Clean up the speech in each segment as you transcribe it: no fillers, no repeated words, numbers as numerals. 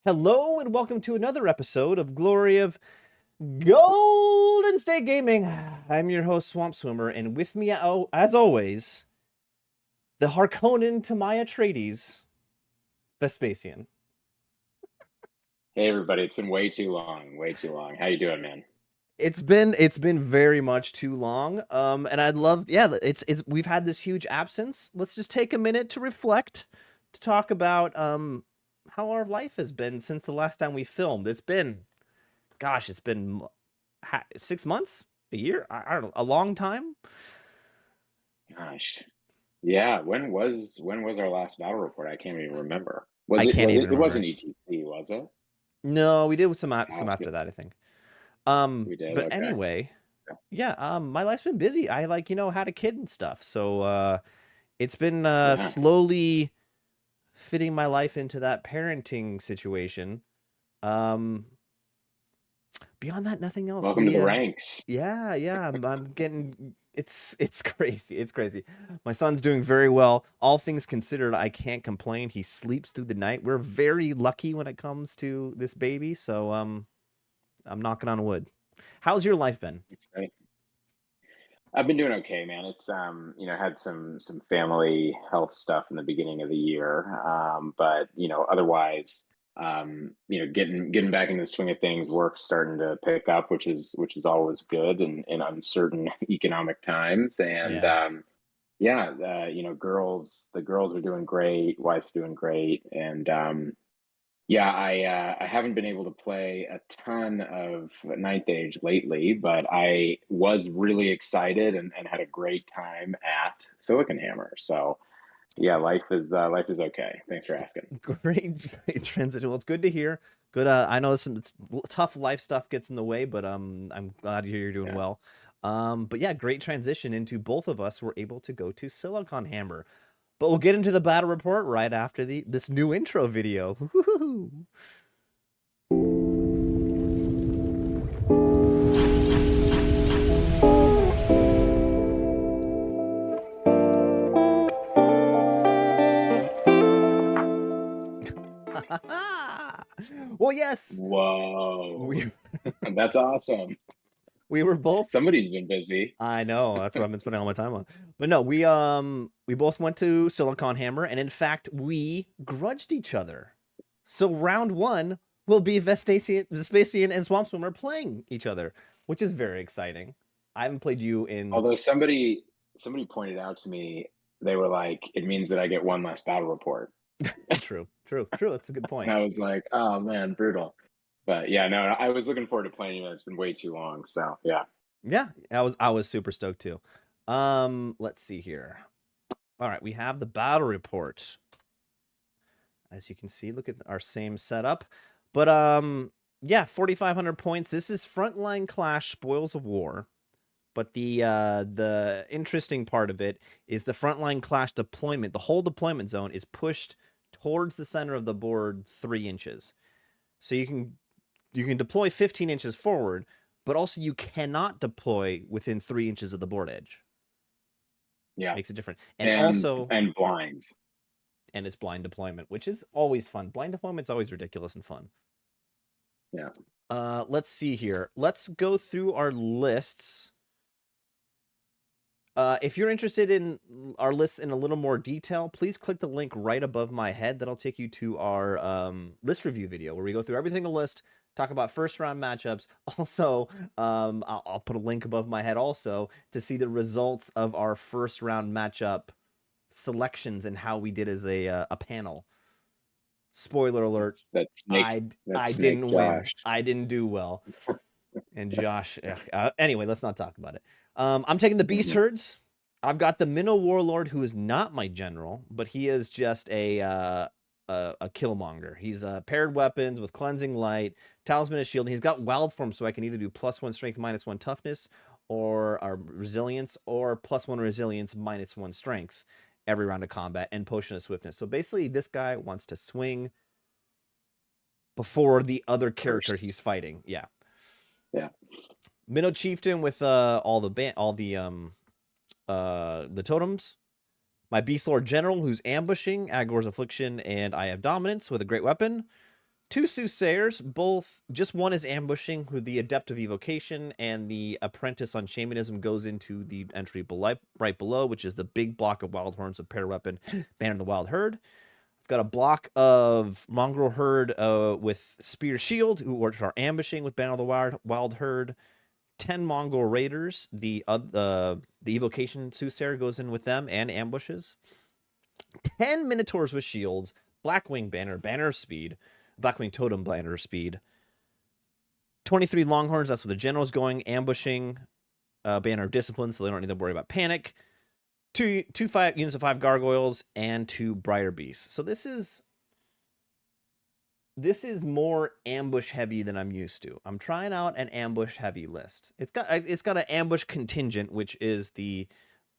Hello and welcome to another episode of Glory of Golden State Gaming. I'm your host, SwampSwimmer, and with me, as always, the Harkonnen to my Atreides, Vespacian. Hey everybody, it's been way too long, way too long. How you doing, man? It's been very much too long. And I'd love, yeah, it's we've had this huge absence. Let's just take a minute to reflect, to talk about how our life has been since the last time we filmed. It's been 6 months, a year, I don't know, a long time. Gosh. Yeah, when was our last battle report? I can't even remember. I Was it can't was even it, it remember. wasn't ETC, was it? No, we did some Oh, after that, I think. we did. But Okay. anyway, Yeah. yeah, my life's been busy. I had a kid and stuff. So it's been Yeah. slowly fitting my life into that parenting situation. Um Beyond that, nothing else. Welcome to We the ranks. I'm getting it's crazy. It's crazy. My son's doing very well. All things considered, I can't complain. He sleeps through the night. We're very lucky when it comes to this baby, so I'm knocking on wood. How's your life been? That's great. I've been doing okay, man. It's had some family health stuff in the beginning of the year. But otherwise, getting back in the swing of things, work's starting to pick up, which is always good in uncertain economic times. And Yeah. yeah, the girls are doing great, wife's doing great, and yeah, I haven't been able to play a ton of Ninth Age lately, but I was really excited and had a great time at Silicon Hammer. So yeah, life is okay. Thanks for asking. Great transition. Well, it's good to hear. Good. I know some tough life stuff gets in the way, but I'm glad to hear you're doing Yeah. well. But yeah, great transition into both of us were able to go to Silicon Hammer. But we'll get into the battle report right after this new intro video. Well, yes, Whoa, we that's awesome. we were both. Somebody's been busy. I know, that's what I've been spending all my time on. But no, we both went to Silicon Hammer, and in fact, we grudged each other. So round one will be Vespacian and SwampSwimmer playing each other, which is very exciting. I haven't played you in Although somebody pointed out to me, they were like, it means that I get one less battle report. true. That's a good And point. I was like, oh man, brutal. But yeah, no, I was looking forward to playing it. It's been way too long. So yeah. Yeah, I was super stoked too. Let's see here. All right, we have the battle report. As you can see, look at our same setup. But yeah, 4,500 points. This is Frontline Clash Spoils of War. But the interesting part of it is the Frontline Clash deployment. The whole deployment zone is pushed towards the center of the board 3 inches. So you can deploy 15 inches forward, but also you cannot deploy within 3 inches of the board edge. Yeah. Makes it different. And And also, and blind. and it's blind deployment, which is always fun. Blind deployment's always ridiculous and fun. Yeah. Let's see here. Let's go through our lists. If you're interested in our lists in a little more detail, please click the link right above my head. That'll take you to our list review video where we go through every single list, talk about first round matchups. Also, I'll put a link above my head also to see the results of our first round matchup selections and how we did as a panel. Spoiler alert, That's snake. I That's Snake didn't win. Josh. I didn't do well. And Josh, anyway, let's not talk about it. I'm taking the Beast Mhm. Herds. I've got the Minnow Warlord, who is not my general, but he is just a killmonger. He's paired weapons with Cleansing Light, Talisman of Shield. And he's got Wild Form, so I can either do +1 Strength, -1 Toughness, or Resilience, or +1 Resilience, -1 Strength every round of combat, and Potion of Swiftness. So basically, this guy wants to swing before the other character First. he's fighting. Yeah. Yeah. Minnow Chieftain with all the totems. My Beast Lord General, who's ambushing Agor's Affliction, and I have Dominance with a great weapon. two soothsayers, both just one is ambushing, who the adept of evocation and the apprentice on shamanism goes into the entry right below, which is the big block of wild horns of pair weapon, Banner of the Wild Herd. I've got a block of mongrel herd with spear shield, who are ambushing with Banner of the Wild Herd. 10 Mongol raiders. The evocation soothsayer goes in with them and ambushes. 10 minotaurs with shields. Blackwing banner of speed. Blackwing totem banner of speed. 23 longhorns. That's where the general's going, ambushing. Banner of discipline, so they don't need to worry about panic. Two units of 5 gargoyles and 2 briar beasts. So this is more ambush heavy than I'm used to. I'm trying out an ambush heavy list. It's got an ambush contingent, which is the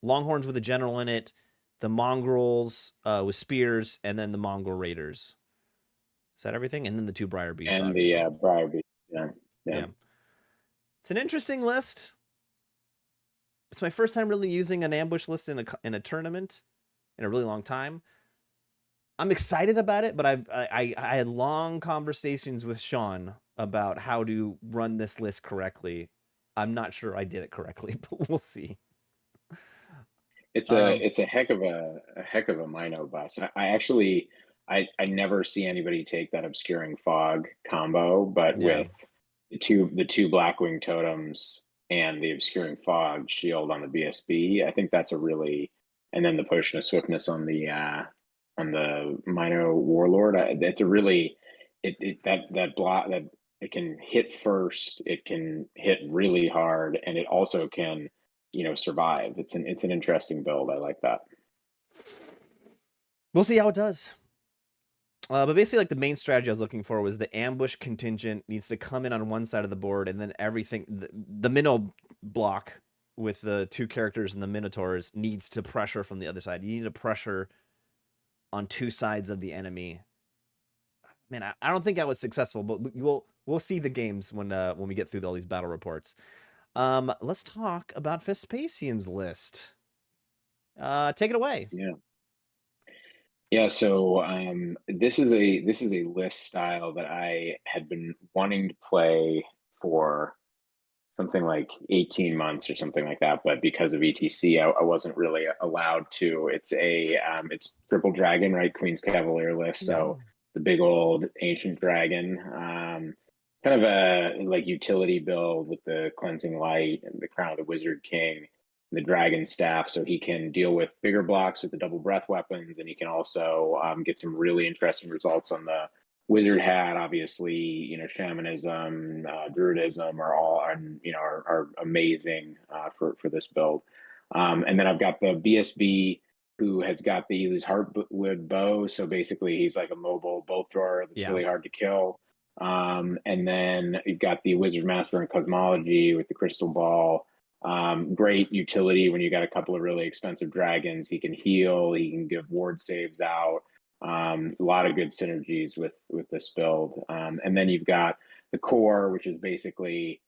longhorns with a general in it, the mongrels with spears, and then the Mongol raiders. Is that everything? And then the 2 briar beasts, And obviously. the briar beast. Yeah. Yeah. It's an interesting list. It's my first time really using an ambush list in a tournament in a really long time. I'm excited about it, but I had long conversations with Sean about how to run this list correctly. I'm not sure I did it correctly, but we'll see. It's a heck of a Mino bus. I actually I never see anybody take that obscuring fog combo, but Yeah. with the two Blackwing totems and the obscuring fog shield on the BSB, I think that's a really, and then the potion of swiftness on the Mino warlord. That's a really that block that it can hit first, it can hit really hard, and it also can survive. It's an interesting build. I like that. We'll see how it does. But basically, like the main strategy I was looking for was the ambush contingent needs to come in on one side of the board, and then everything, the minnow block with the 2 characters and the minotaurs needs to pressure from the other side. You need to pressure on 2 sides of the enemy. Man, I don't think I was successful, but we'll see the games when we get through all these battle reports. Let's talk about Vespasian's list. Take it away. Yeah. So this is a list style that I had been wanting to play for something like 18 months or something like that, but because of ETC, I wasn't really allowed to. It's Triple Dragon, right? Queen's Cavalier list. So the big old ancient dragon, kind of a like utility build with the cleansing light and the crown of the wizard king, the dragon staff, so he can deal with bigger blocks with the double breath weapons, and he can also get some really interesting results on the wizard hat. Obviously, shamanism, druidism are amazing for this build. And then I've got the BSB, who has got the Elu's Heartwood bow. So basically, he's like a mobile bow thrower that's really hard to kill. And then you've got the Wizard Master in Cosmology with the crystal ball. Great utility when you got a couple of really expensive dragons. He can heal, he can give ward saves out. A lot of good synergies with this build. And then you've got the core, which is basically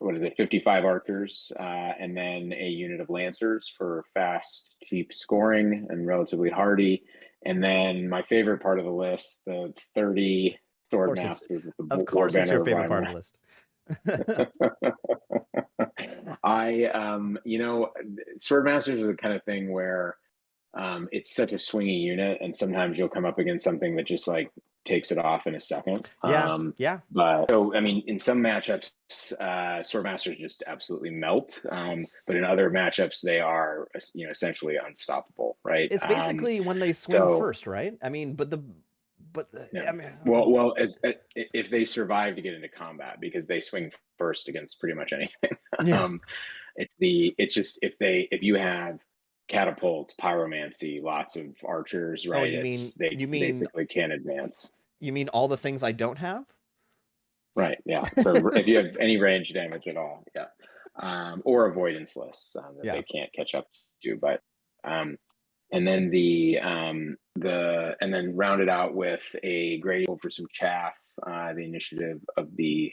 55 archers, and then a unit of lancers for fast, cheap scoring and relatively hardy. And then my favorite part of the list, the 30 sword masters with the of course it's your favorite part of the list. Sword masters are the kind of thing where it's such a swingy unit, and sometimes you'll come up against something that just like takes it off in a second. Yeah. But so I mean, in some matchups, sword masters just absolutely melt. But in other matchups, they are essentially unstoppable, right? It's basically when they swing first, right? I mean, yeah. Well, if they survive to get into combat, because they swing first against pretty much anything. Yeah. It's just if you have catapults, pyromancy, lots of archers, right? They basically can't advance. You mean all the things I don't have? Right. Yeah. So if you have any range damage at all, yeah, or avoidance lists that they can't catch up to, but and then and then rounded out with a great for some chaff, the initiative of the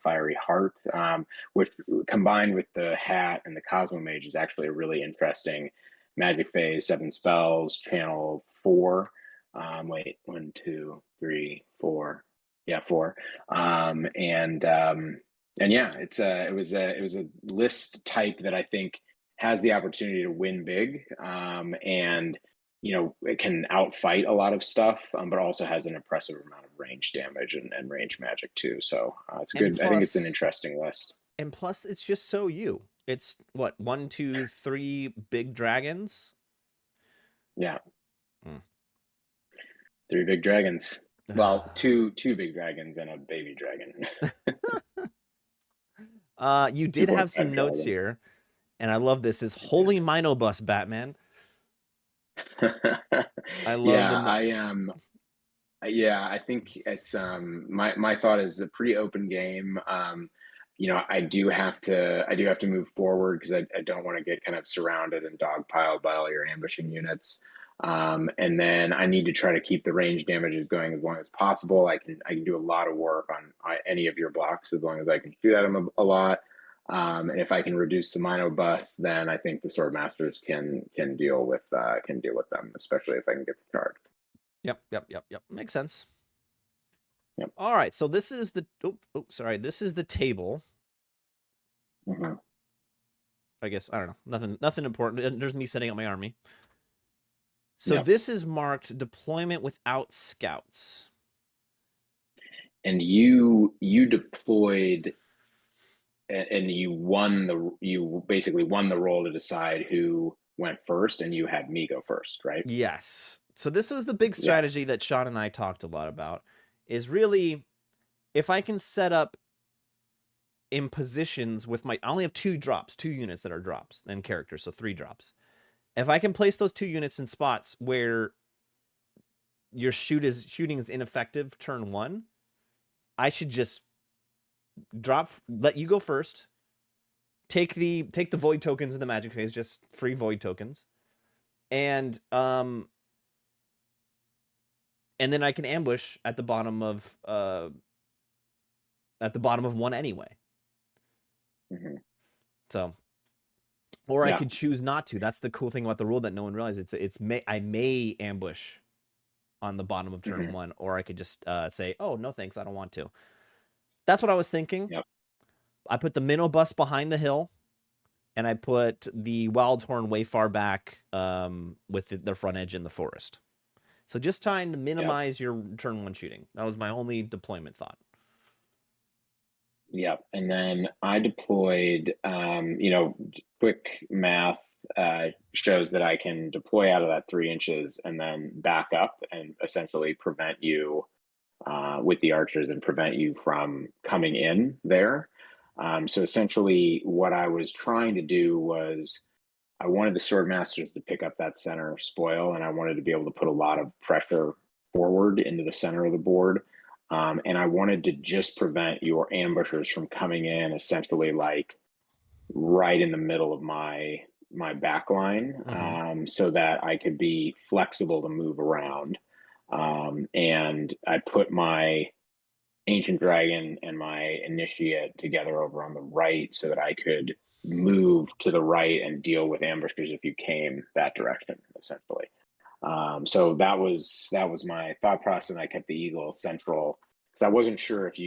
fiery heart, which combined with the hat and the Cosmo Mage is actually a really interesting magic phase, 7 spells, channel 4. Wait, one, two, three, four. Yeah, four. And yeah, it was a list type that I think has the opportunity to win big. And it can outfight a lot of stuff, but also has an impressive amount of range damage and range magic too. So it's And good. I think it's an plus, interesting list. it's just so you. It's what, one, two, three big dragons. Yeah, Mm. three big dragons. Well, two big dragons and a baby dragon. You Two did point have five some notes dragons. here, and I love this. Is I Holy Minobus Batman. do. I love the Yeah, I notes. Yeah, I think it's my thought is a pretty open game. I do have to move forward because I don't want to get kind of surrounded and dogpiled by all your ambushing units. And then I need to try to keep the range damages going as long as possible. I can do a lot of work on any of your blocks as long as I can shoot at them a lot. And if I can reduce the Mino bust, then I think the Sword Masters can deal with them, especially if I can get the charge. Yep. Makes sense. Yep. All right, so this is the sorry, this is the table. Mhm. I guess I don't know, nothing important. There's me setting up my army. So Yep. this is marked deployment without scouts. And you deployed and you basically won the role to decide who went first, and you had me go first, right? Yes. So this was the big Yeah. strategy that Sean and I talked a lot about. Is really, if I can set up in positions with I only have two units that are drops and characters, so three drops. If I can place those two units in spots where your shooting is ineffective turn one, I should just let you go first. Take the void tokens in the magic phase, just free void tokens, and then I can ambush at the bottom of one anyway. Hmm. So, or I Yeah. could choose not to. That's the cool thing about the rule that no one realizes. I may ambush on the bottom of turn Hmm. one, or I could just say, oh no thanks, I don't want to. That's what I was thinking. Yep. I put the minnow bus behind the hill, and I put the wild horn way far back with the front edge in the forest. So just trying to Yep. minimize your turn one shooting. That was my only deployment thought. Yep. And then I deployed. Quick math shows that I can deploy out of that 3 inches and then back up and essentially prevent you with the archers and prevent you from coming in there. So essentially, what I was trying to do was I wanted the sword masters to pick up that center spoil, and I wanted to be able to put a lot of pressure forward into the center of the board. And I wanted to just prevent your ambushers from coming in essentially like right in the middle of my back line, Mm-hmm. so that I could be flexible to move around. And I put my ancient dragon and my initiate together over on the right so that I could move to the right and deal with ambushers if you came that direction, essentially. So that was my thought process, and I kept the eagle central because I wasn't sure if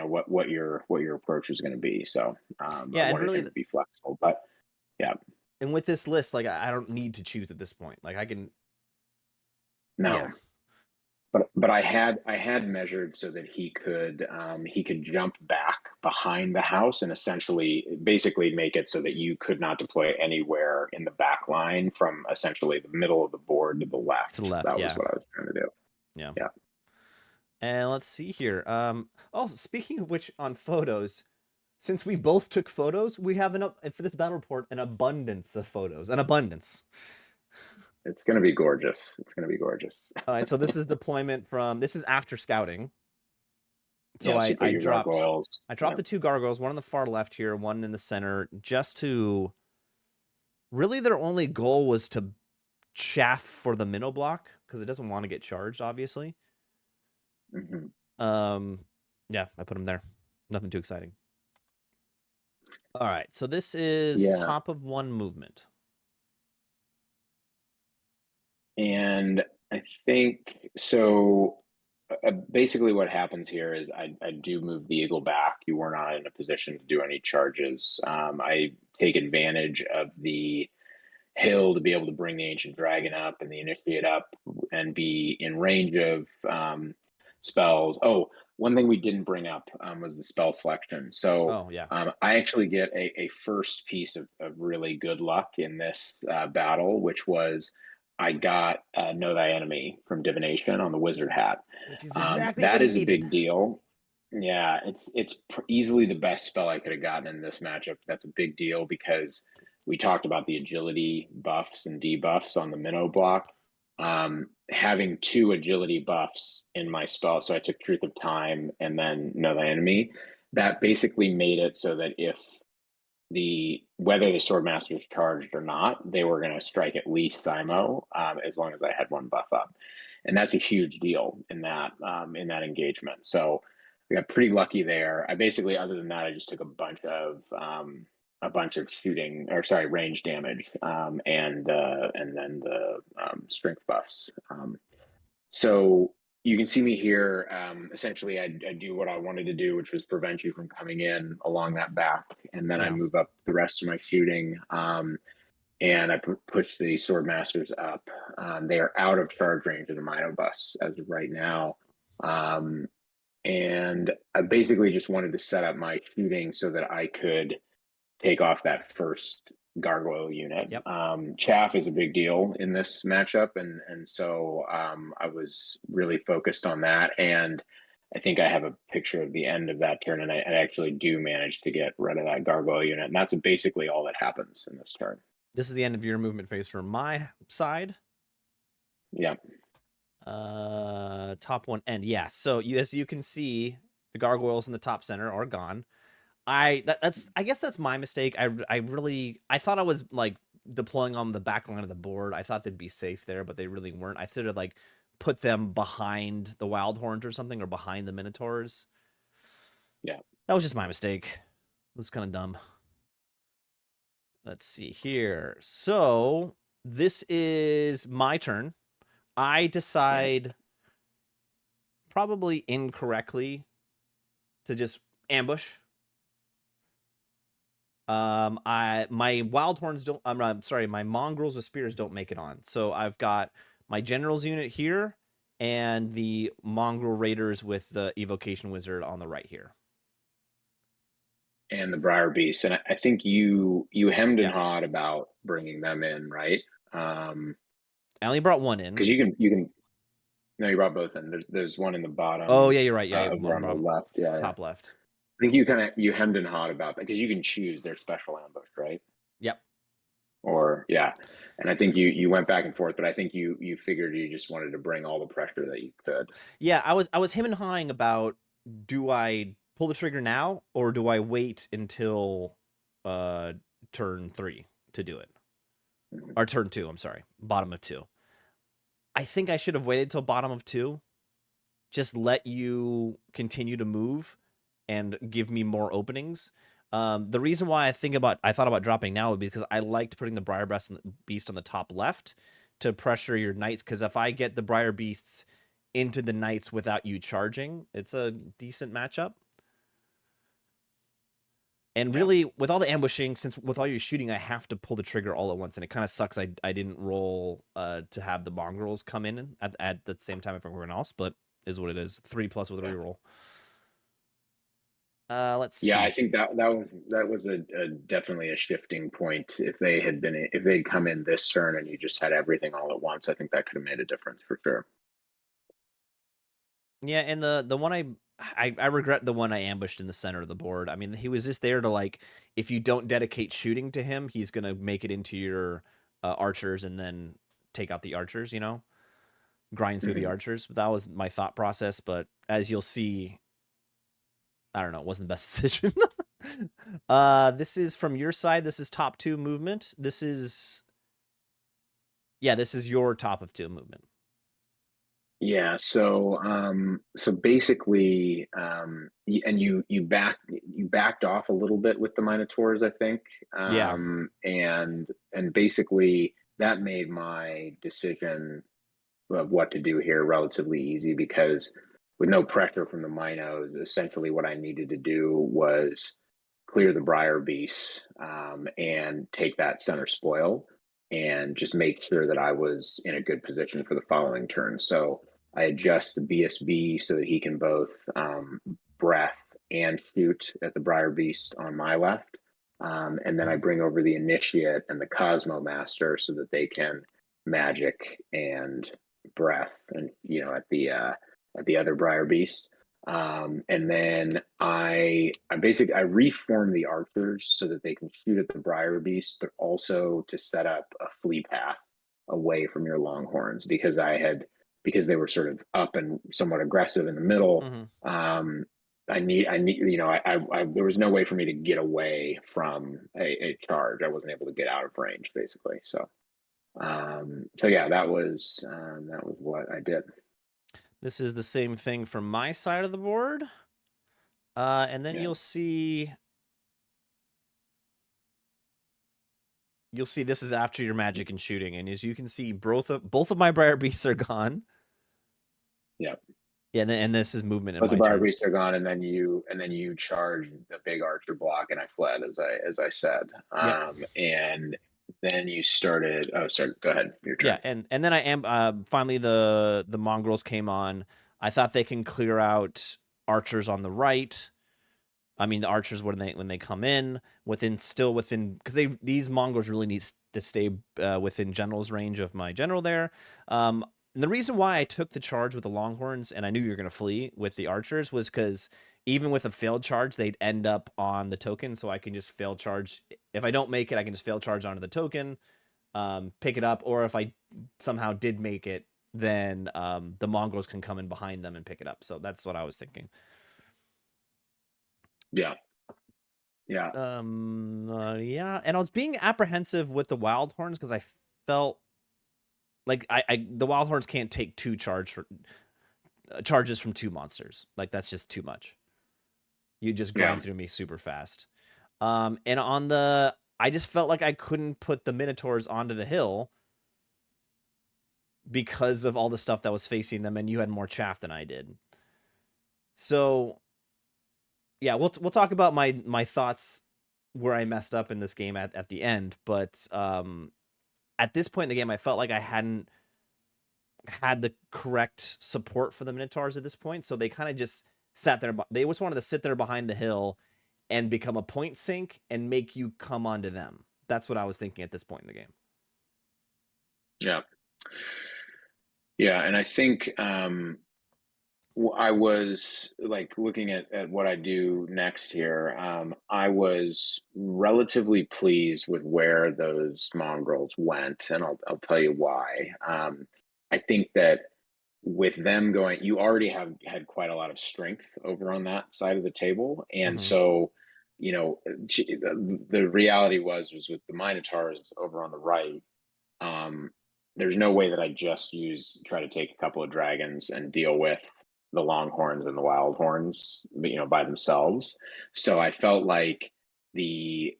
what your approach was going to be. So I Yeah, and wanted really, him to be flexible, but yeah, and with this list, like I don't need to choose at this point. Like I can, yeah, no. But I had measured so that he could jump back behind the house and essentially basically make it so that you could not deploy anywhere in the back line from essentially the middle of the board to the to the left. left, That was yeah, what I was trying to do. yeah. Yeah. And let's see here. Also, speaking of which, on photos, since we both took photos, we have for this battle report an abundance of photos, an abundance. It's gonna be gorgeous. It's gonna be gorgeous. All right, so this is deployment this is after scouting. So Yes, you put I your dropped gargoyles. Yeah. the two gargoyles, one on the far left here, one in the center, just to really their only goal was to chaff for the minnow block because it doesn't want to get charged, obviously. Hmm. Um, yeah, I put them there. Nothing too exciting. All right, so this is Yeah. top of one movement. And I think so. Basically, what happens here is I do move the eagle back. You were not in a position to do any charges. I take advantage of the hill to be able to bring the ancient dragon up and the initiate up and be in range of spells. Oh, one thing we didn't bring up was the spell selection. So Oh yeah. I actually get a first piece of really good luck in this battle, which was I got Know Thy Enemy from Divination on the wizard hat. Which is exactly what That he is a needed. big deal. Yeah, it's easily the best spell I could have gotten in this matchup. That's a big deal because we talked about the agility buffs and debuffs on the minnow block. Having two agility buffs in my spell, so I took Truth of Time and then Know Thy Enemy. That basically made it so that if whether the Swordmasters charged or not, they were going to strike at least Simo, as long as I had one buff up, and that's a huge deal in that engagement. So we got pretty lucky there. I basically, other than that, I just took a bunch of shooting or sorry range damage, and then the strength buffs. So you can see me here. Essentially, I do what I wanted to do, which was prevent you from coming in along that back, and then I Yeah. move up the rest of my shooting. And I push the sword masters up. They are out of charge range of the Minobus as of right now. Um, and I basically just wanted to set up my shooting so that I could take off that first gargoyle unit. Yep. Chaff is a big deal in this matchup, and so I was really focused on that. And I think I have a picture of the end of that turn, and I actually do manage to get rid of that gargoyle unit, and that's basically all that happens in this turn. This is the end of your movement phase for my side. Yeah. Top one end. Yeah. So as you can see, the gargoyles in the top center are gone. I guess that's my mistake. I thought I was like deploying on the back line of the board. I thought they'd be safe there, but they really weren't. I should have like put them behind the wild horns or something, or behind the minotaurs. Yeah. That was just my mistake. It was kind of dumb. Let's see here. So this is my turn. I Right. decide probably incorrectly to just ambush. My wild horns don't. I'm sorry, my mongrels with spears don't make it on. So I've got my generals unit here, and the mongrel raiders with the evocation wizard on the right here. And the Briar Beast, and I think you hemmed and Yep. hawed about bringing them in, right? I only brought one in. Because you can no, you brought both in. There's one in the Oh bottom yeah, you're right. Yeah, over on the bottom, left. Yeah, yeah. top left. I think you hemmed and hawed about that because you can choose their special ambush, right? Yep. Or yeah, and I think you went back and forth, but I think you figured you just wanted to bring all the pressure that you could. Yeah, I was him and hawing about, do I pull the trigger now or do I wait until uh turn 3 to do it? Mhm. Or turn 2, I'm sorry. Bottom of 2. I think I should have waited till bottom of 2. Just let you continue to move and give me more openings. The reason why I thought about dropping now would be because I liked putting the Briar Beast on the top left to pressure your knights. Because if I get the Briar Beasts into the knights without you charging, it's a decent matchup. And Yeah. really, with all the ambushing, since with all your shooting, I have to pull the trigger all at once, and it kind of sucks. I didn't roll to have the mongrels come in at the same time if everyone else, but is what it is. 3+ with a Yeah. reroll. Let's Yeah, I see. think that was a definitely a shifting point. If they'd come in this turn and you just had everything all at once, I think that could have made a difference for sure. Yeah, and the one I regret the one I ambushed in the center of the board. I mean, he was just there to like, if you don't dedicate shooting to him, he's gonna make it into your archers and then take out the archers. Grind through the Mhm. archers. But that was my thought process. But as you'll see, I don't know, it wasn't the best decision. This is from your side. This is top 2 movement. This is your top of 2 movement. Yeah, so basically, and you backed off a little bit with the Minotaurs, I think, Yeah. and basically that made my decision of what to do here relatively easy, because with no pressure from the Minos, essentially what I needed to do was clear the Briar Beast, and take that center spoil and just make sure that I was in a good position for the following turn. So I adjust the BSB so that he can both breath and shoot at the Briar Beast on my left. And then I bring over the Initiate and the Cosmo Master so that they can magic and breath, and at the other Briar Beast. And then I basically I reform the archers so that they can shoot at the Briar Beast, but also to set up a flee path away from your Longhorns, because they were sort of up and somewhat aggressive in the middle. Mm-hmm. I need, there was no way for me to get away from a charge. I wasn't able to get out of range, basically. So yeah, that was what I did. This is the same thing from my side of the board. And then Yeah. you'll see this is after your magic and shooting, and as you can see, both of my Briar Beasts are gone. Yeah. Yeah, and this is movement in But the my Briar turn. Beasts are gone, and then you charge the big archer block, and I fled as I said. Yep. And then you started. Oh, sorry. Go ahead. Your Yeah, turn. and then I am finally the mongrels came on. I thought they can clear out archers on the right. I mean, the archers when they come in within because these mongrels really need to stay within general's range of my general there. And the reason why I took the charge with the longhorns and I knew you were going to flee with the archers was because even with a failed charge, they'd end up on the token, so I can just fail charge. If I don't make it, I can just fail charge onto the token, pick it up, or if I somehow did make it, then the mongrels can come in behind them and pick it up. So that's what I was thinking. Yeah. Yeah. Yeah, and I was being apprehensive with the wild horns because I felt like the wild horns can't take charges from two monsters. Like that's just too much. You just Yeah. grind through me super fast. And I just felt like I couldn't put the minotaurs onto the hill because of all the stuff that was facing them, and you had more chaff than I did. So yeah, we'll talk about my thoughts where I messed up in this game at the end, but at this point in the game, I felt like I hadn't had the correct support for the Minotaurs at this point, so they kind of just sat there. They just wanted to sit there behind the hill and become a point sink and make you come onto them. That's what I was thinking at this point in the game. Yeah. Yeah. And I think I was like looking at what I do next here. I was relatively pleased with where those mongrels went, and I'll tell you why. I think that with them going, you already have had quite a lot of strength over on that side of the table, and Mm-hmm. so the reality was with the Minotaurs over on the right. Um, there's no way that I just try to take a couple of dragons and deal with the longhorns and the wild horns, by themselves. So I felt like putting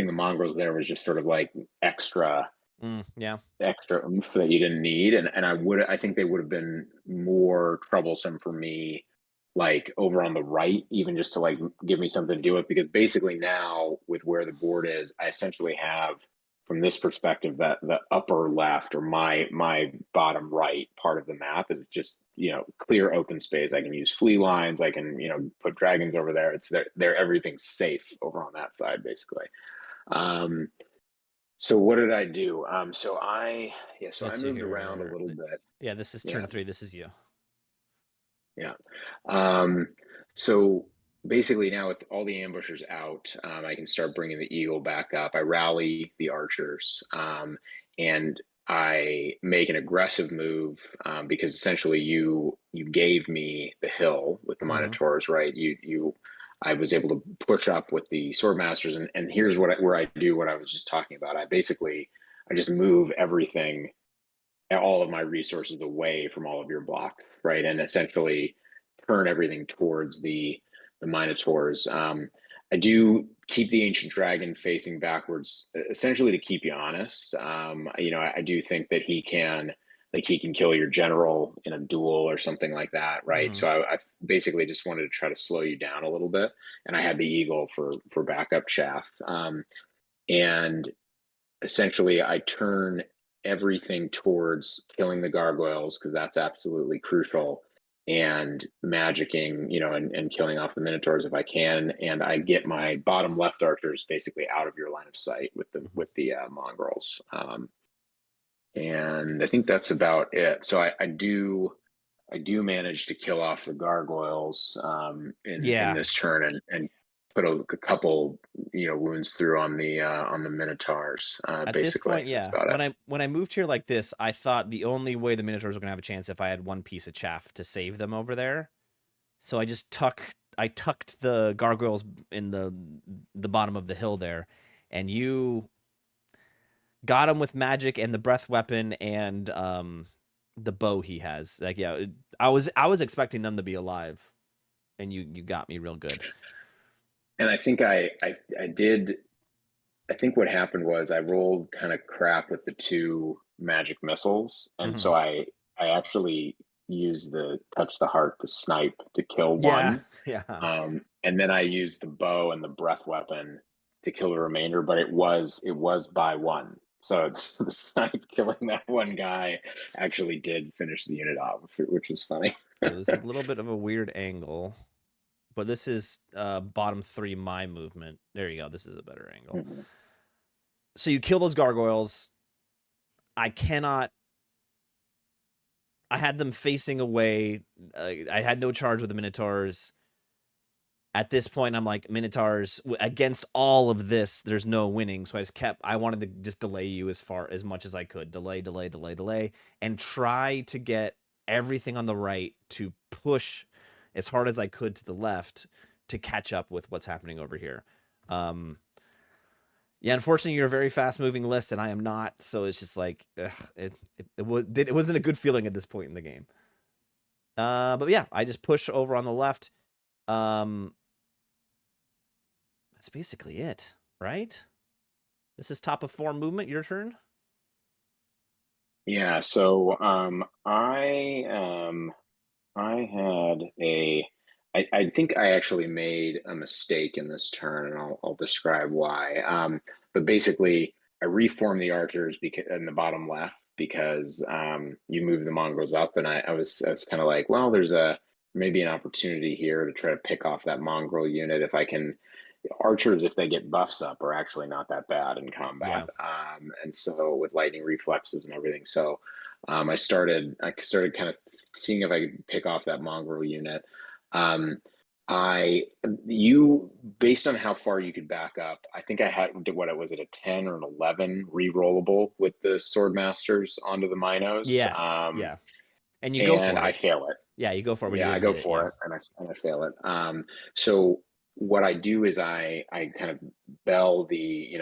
the mongrels there was just sort of like Yeah. extra oomph that you didn't need. And I think they would have been more troublesome for me, like over on the right, even just to like give me something to deal with. Because basically now with where the board is, I essentially have from this perspective that the upper left or my bottom right part of the map is just clear open space. I can use flea lines, I can put dragons over there. It's there everything's safe over on that side basically. um so what did I do? So I Let's see moved around a here. little bit. Yeah, this is Yeah, turn 3. This is you. yeah. Um, so basically now with all the ambushers out, I can start bringing the eagle back up. I rally the archers, and I make an aggressive move, because essentially you gave me the hill with the Mm-hmm. minotaurs, right? I was able to push up with the sword masters, and here's where I do what I was just talking about. I just move everything, all of my resources away from all of your blocks, right? And essentially turn everything towards the Minotaurs. I do keep the ancient dragon facing backwards, essentially to keep you honest. I do think that he can like he can kill your general in a duel or something like that, right? Hmm. So I basically just wanted to try to slow you down a little bit, and I had the eagle for backup chaff, and essentially I turn everything towards killing the gargoyles because that's absolutely crucial, and magicking, and killing off the minotaurs if I can, and I get my bottom left archers basically out of your line of sight with the Hmm. mongrels. And I think that's about it. So I do manage to kill off the gargoyles in Yeah. this turn, and put a couple wounds through on the minotaurs. At this Basically, point, that's yeah. about it. When I moved here like this, I thought the only way the Minotaurs were gonna have a chance if I had one piece of chaff to save them over there. So I tucked the gargoyles in the bottom of the hill there, and you got him with magic and the breath weapon and the bow he has. Like yeah, I was expecting them to be alive, and you got me real good. And I think I did. I think what happened was I rolled kind of crap with the two magic missiles, and Hmm. so I actually used the touch the heart to snipe to kill Yeah, one. yeah. And then I used the bow and the breath weapon to kill the remainder, but it was by one. So it's, the snipe killing that one guy actually did finish the unit off, which was funny. So this is a little bit of a weird angle, but this is bottom three my movement. There you go. This is a better angle. Mhm. So you kill those gargoyles. I cannot. I had them facing away. I had no charge with the minotaurs. At this point, I'm like minotaurs against all of this. There's no winning, so I just kept. I wanted to just delay you as much as I could. Delay, delay, delay, delay, and try to get everything on the right to push as hard as I could to the left to catch up with what's happening over here. Um, Yeah, unfortunately, you're a very fast moving list, and I am not. So it's just like it wasn't a good feeling at this point in the game. But yeah, I just push over on the left. Um, that's basically it, right? This is top of form movement. Your turn. Yeah. So I had I think I actually made a mistake in this turn, and I'll describe why. But basically, I reformed the archers because in the bottom left because you move the mongrels up, and I was kind of like, well, there's a maybe an opportunity here to try to pick off that mongrel unit if I can. Archers, if they get buffs up, are actually not that bad in combat, Yeah. and so with lightning reflexes and everything. So I started kind of seeing if I could pick off that mongrel unit. Um, I you based on how far you could back up, I think I had what it was at a 10 or an 11 re-rollable with the sword masters onto the minos. Yes. Yeah. And you go And for I it. fail it. Yeah, you go for it, but you Yeah, I didn't go hit it. for Yeah. it, and I fail it. So what I do is I kind of bell the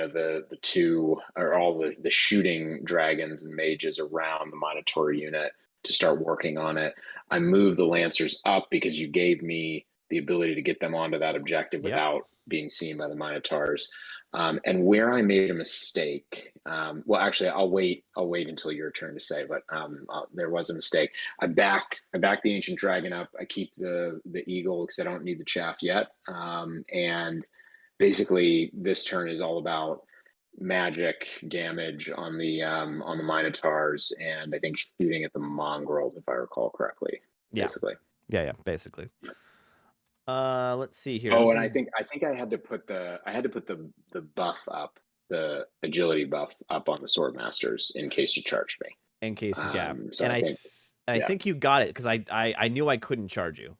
two or all the shooting dragons and mages around the Minotaur unit to start working on it. I move the Lancers up because you gave me the ability to get them onto that objective Yep. without being seen by the Minotaurs. And where I made a mistake, well, actually, I'll wait. I'll wait until your turn to say. But there was a mistake. I back the ancient dragon up. I keep the eagle because I don't need the chaff yet. And basically, this turn is all about magic damage on the minotaurs, and I think shooting at the mongrels, if I recall correctly. Yeah. Basically. Yeah. Yeah. Basically. Let's see here. Oh, This and is I think I had to put the buff up, the agility buff up on the sword masters in case you charged me. in case, yeah. So And I think, I yeah, think you got it because I knew I couldn't charge you.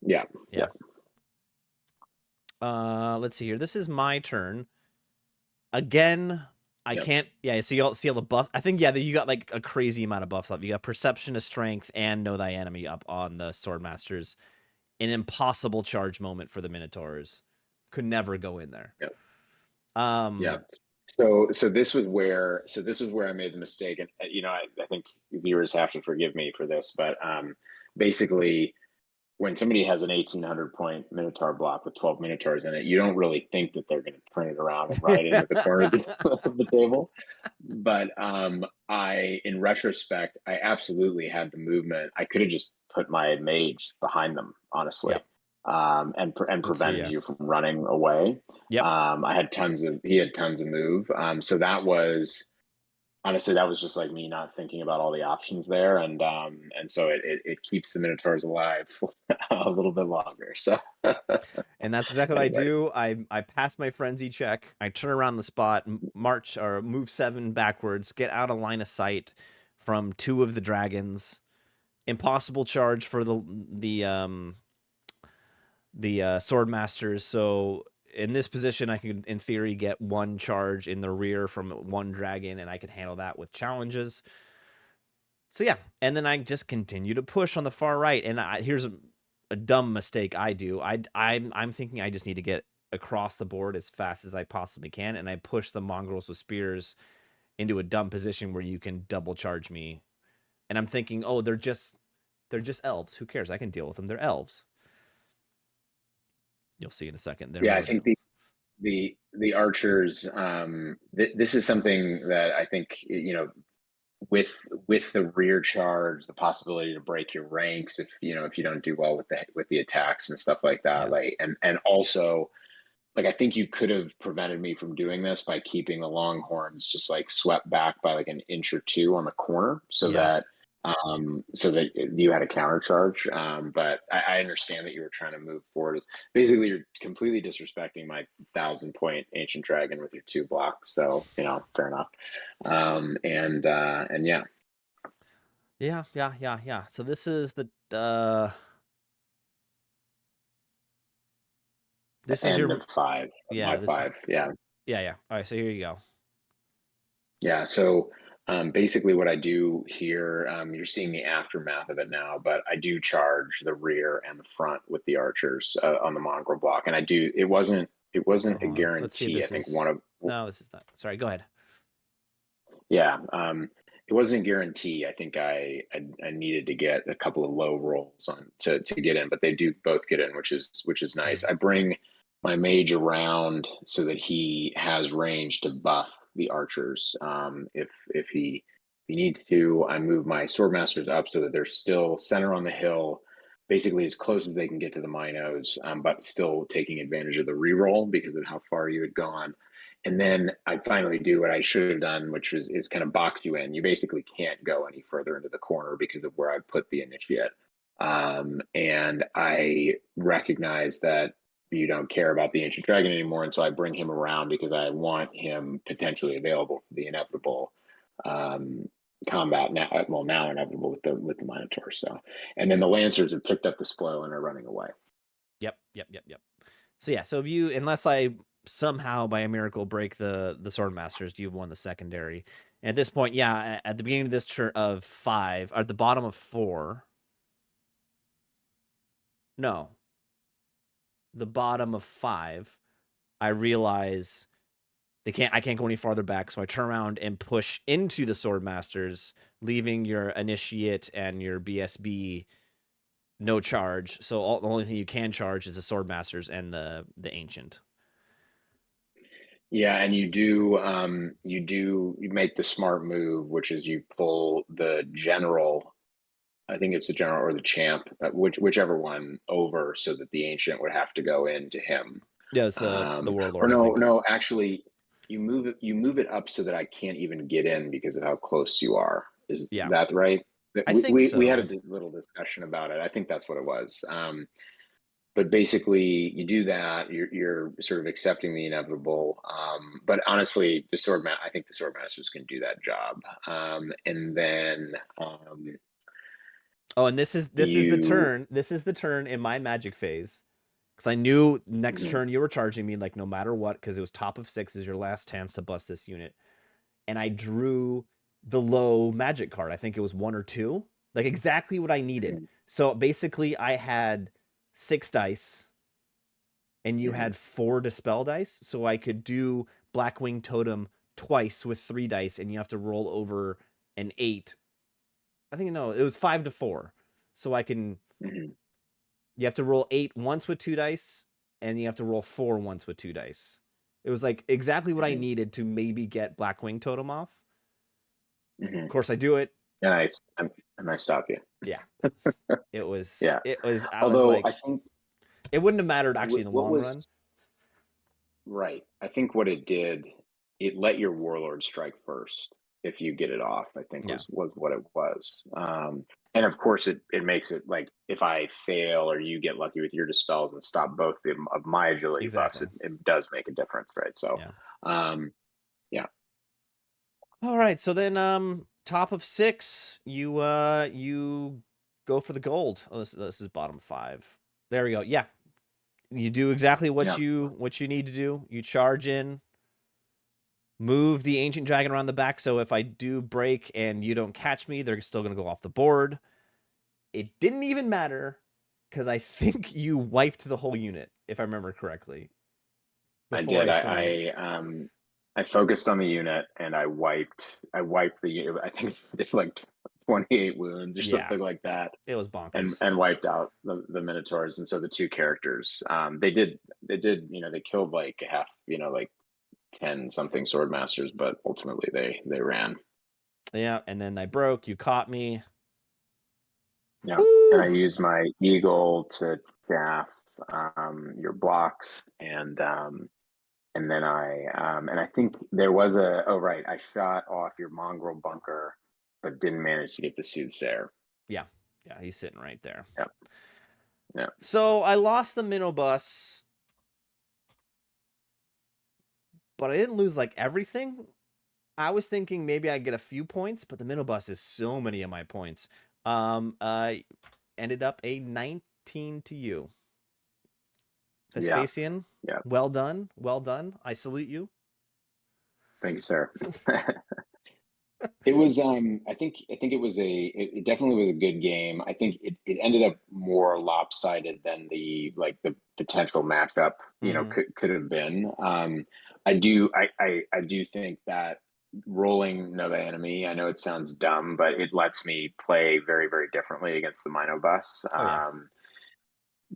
yeah, yeah, Yeah. Let's see here. This is my turn. Again, I yeah. can't. Yeah, see all the buff. I think yeah, that you got like a crazy amount of buffs up. You got perception to strength and know thy enemy up on the sword masters. An impossible charge moment for the minotaurs. Could never go in there. Yeah. Yeah. Um, So this was where I made the mistake, and I think viewers have to forgive me for this, but basically when somebody has an 1,800 point Minotaur block with 12 Minotaurs in it, you don't really think that they're going to turn it around and run it into the corner of of the table. But in retrospect, I absolutely had the movement. I could have just put my mage behind them, honestly, Yep. and Let's see. prevented you from running away. Yep. He had tons of move. So that was honestly, that was just like me not thinking about all the options there, and so it keeps the Minotaurs alive a little bit longer. So And that's exactly what I anyway, do. I pass my frenzy check. I turn around the spot, march or move 7 backwards, get out of line of sight from 2 of the dragons. Impossible charge for the sword masters. So in this position, I can, in theory, get 1 charge in the rear from 1 dragon, and I can handle that with challenges. So yeah, and then I just continue to push on the far right. And here's a dumb mistake I do. I'm thinking I just need to get across the board as fast as I possibly can, and I push the mongrels with spears into a dumb position where you can double charge me. And I'm thinking, oh, they're just elves. Who cares? I can deal with them. They're elves. You'll see in a second. They're yeah, I more than think elves. the archers. This is something that I think with the rear charge, the possibility to break your ranks if you don't do well with the attacks and stuff like that. Yeah. Like and also like I think you could have prevented me from doing this by keeping the longhorns just like swept back by like an inch or two on the corner Yeah. so that you had a counter charge. But I understand that you were trying to move forward. Basically, you're completely disrespecting my 1,000 point ancient dragon with your 2 blocks. So fair enough. And yeah, Yeah, yeah, yeah, yeah. So this is end your of 5, yeah, my this is 5. Yeah. yeah, yeah. All right, so here you go. Yeah, so basically, what I do here, you're seeing the aftermath of it now, but I do charge the rear and the front with the archers on the mongrel block, and I do. It wasn't a Hold on. Let's see if guarantee. I this think is no, this is not. Sorry, go ahead. yeah, it wasn't a guarantee. I think I needed to get a couple of low rolls on to get in, but they do both get in, which is nice. Hmm. I bring my mage around so that he has range to buff the archers. If he needs to, I move my swordmasters up so that they're still center on the hill, basically as close as they can get to the minos, but still taking advantage of the reroll because of how far you had gone. And then I finally do what I should have done, which is kind of box you in. You basically can't go any further into the corner because of where I put the initiate. And I recognize that you don't care about the ancient dragon anymore, and so I bring him around because I want him potentially available for the inevitable um, combat now. Well, now inevitable with the Minotaur. So, and then the Lancers have picked up the spoil and are running away. Yep, yep, yep, yep. So yeah, so if you unless I somehow by a miracle break the sword masters, you've won the secondary. And at this point, yeah, at the beginning of this turn of 5, or at the bottom of 4. No, the bottom of 5, I realize I can't go any farther back, so I turn around and push into the sword masters, leaving your initiate and your BSB no charge. So the only thing you can charge is the sword masters and the ancient. Yeah, and you make the smart move, which is you pull the general. I think it's the general or the champ, whichever one over, so that the ancient would have to go into him. Yeah, it's the Or warlord, I no, think. no, actually, you move it up so that I can't even get in because of how close you are. Is Yeah, that right? I We think we, we had a so. little discussion about it. I think that's what it was. But basically, you do that. You're sort of accepting the inevitable. But honestly, I think the sword masters can do that job. And then Oh, and this is the you. turn. This is the turn in my magic phase. Because I knew next Mhm, turn you were charging me like no matter what, because it was top of 6 is your last chance to bust this unit. And I drew the low magic card. I think it was 1 or 2. Like exactly what I needed. mhm, So basically I had 6 dice and you mhm. had 4 dispel dice. So I could do Blackwing Totem twice with 3 dice, and you have to roll over an 8. I think no, it was 5 to 4. So I can Mhm. You have to roll 8 once with 2 dice, and you have to roll 4 once with 2 dice. It was like exactly what I Mhm, needed to maybe get Blackwing Totem off. Of mhm. course, I do it. And I stop you. Yeah, it was. Yeah. It was. I was Although I like, think it wouldn't have mattered actually in the what long was run. right. I think what it did, it let your warlord strike first if you get it off. I think Yeah, was what it was. And of course, it makes it like if I fail or you get lucky with your dispels and stop both of my agility buffs, exactly. it does make a difference, right? So, Yeah. um, yeah, All right. So then, top of 6, you go for the gold. Oh, this is bottom 5. There we go. Yeah, you do exactly yeah, what you need to do. You charge in, move the ancient dragon around the back. So if I do break and you don't catch me, they're still gonna go off the board. It didn't even matter because I think you wiped the whole unit, if I remember correctly, I before did. I saw. I focused on the unit and I wiped the unit. I think it did like 28 wounds or Yeah, something like that. it was bonkers. And wiped out the minotaurs, and so the two characters they did they killed like half, like 10 something sword masters, but ultimately they ran. Yeah, and then I broke. You caught me. Yeah, and I Woo! used my eagle to chaff your blocks, and then I think there was a oh right, I shot off your mongrel bunker but didn't manage to get the soothsayer. Yeah, yeah, he's sitting right there. Yeah, yeah. So I lost the minibus, but I didn't lose like everything. I was thinking maybe I'd get a few points, but the minibus is so many of my points. I ended up a 19 to you. Yeah, Vespacian, yeah. well done. Well done. I salute you. Thank you, sir. It was I think it definitely was a good game. I think it ended up more lopsided than the potential matchup, Mm-hmm. could have been. I do think that rolling Nova Enemy, I know it sounds dumb, but it lets me play very, very differently against the Minobus. Oh, yeah.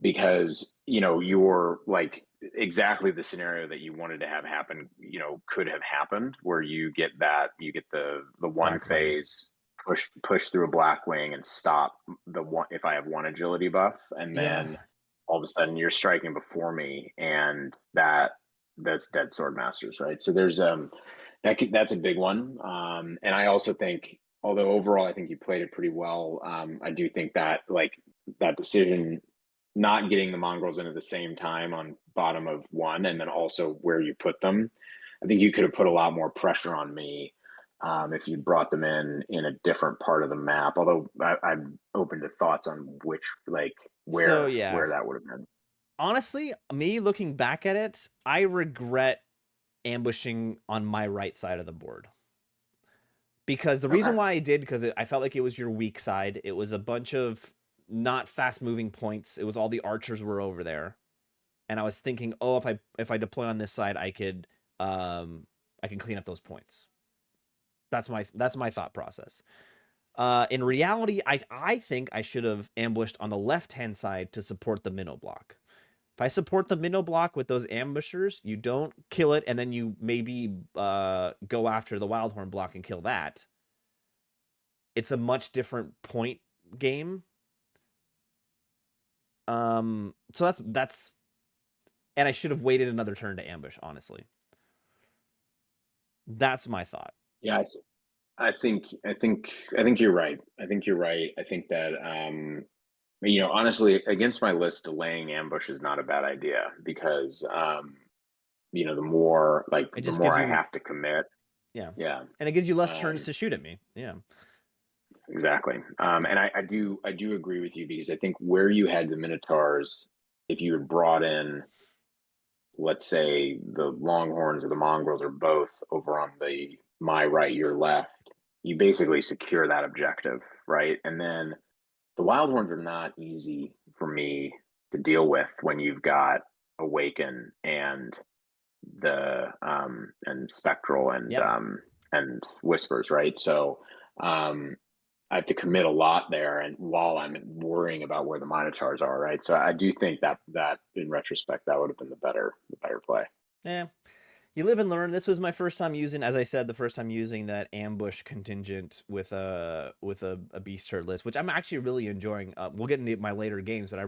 Because you're like exactly the scenario that you wanted to have happen could have happened, where you get the one Blackwing. phase push through a Blackwing and stop the one if I have one agility buff, and Yeah. then all of a sudden you're striking before me, and that's dead sword masters, right? So there's that's a big one. And I also think, although overall I think you played it pretty well, I do think that like that decision not getting the mongrels in at the same time on bottom of one, and then also where you put them, I think you could have put a lot more pressure on me if you brought them in a different part of the map. Although I'm open to thoughts on which like So, where yeah. that would have been. Honestly, me looking back at it, I regret ambushing on my right side of the board. Because the reason Okay. why I did, because I felt like it was your weak side. It was a bunch of not fast moving points. It was all the archers were over there, and I was thinking, oh, if I deploy on this side, I can clean up those points. That's my thought process. In reality, I think I should have ambushed on the left hand side to support the minnow block. If I support the minnow block with those ambushers, you don't kill it, and then you maybe go after the wildhorn block and kill that. It's a much different point game. So that's and I should have waited another turn to ambush, honestly. That's my thought. Yeah, I think you're right. I think you're right. I think that honestly, against my list, delaying ambush is not a bad idea, because the more It the just more gives I you, have to commit. yeah. Yeah, And it gives you less turns um, to shoot at me. Yeah. exactly. And I do agree with you, because I think where you had the Minotaurs, if you had brought in, let's say, the Longhorns or the Mongrels, or both, over on my right, your left, you basically secure that objective, right? And then the wild horns are not easy for me to deal with when you've got Awaken and Spectral Yep. and Whispers, right? So um I have to commit a lot there, and while I'm worrying about where the Minotaurs are, right? So I do think that in retrospect, that would have been the better play. Yeah. You live and learn. This was my first time using, as I said, the first time using that ambush contingent with a beast herd list, which I'm actually really enjoying. We'll get into my later games, but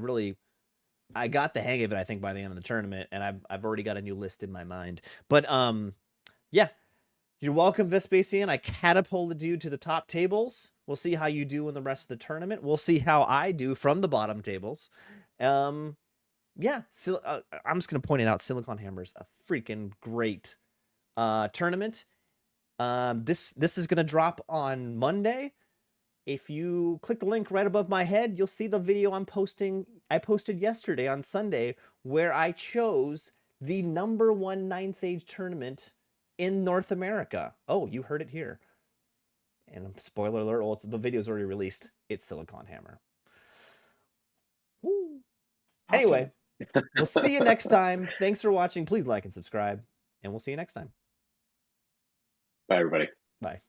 I got the hang of it. I think by the end of the tournament, and I've already got a new list in my mind. But yeah, you're welcome, Vespacian. I catapulted you to the top tables. We'll see how you do in the rest of the tournament. We'll see how I do from the bottom tables. Yeah, I'm just gonna point it out. Silicon Hammer's a freaking great tournament. This is gonna drop on Monday. If you click the link right above my head, you'll see the video I'm posting. I posted yesterday on Sunday where I chose the #1 9th Age tournament in North America. Oh, you heard it here. And spoiler alert, well, the video's already released. It's Silicon Hammer. Woo. Awesome. Anyway, we'll see you next time. Thanks for watching. Please like and subscribe, and we'll see you next time. Bye, everybody. Bye.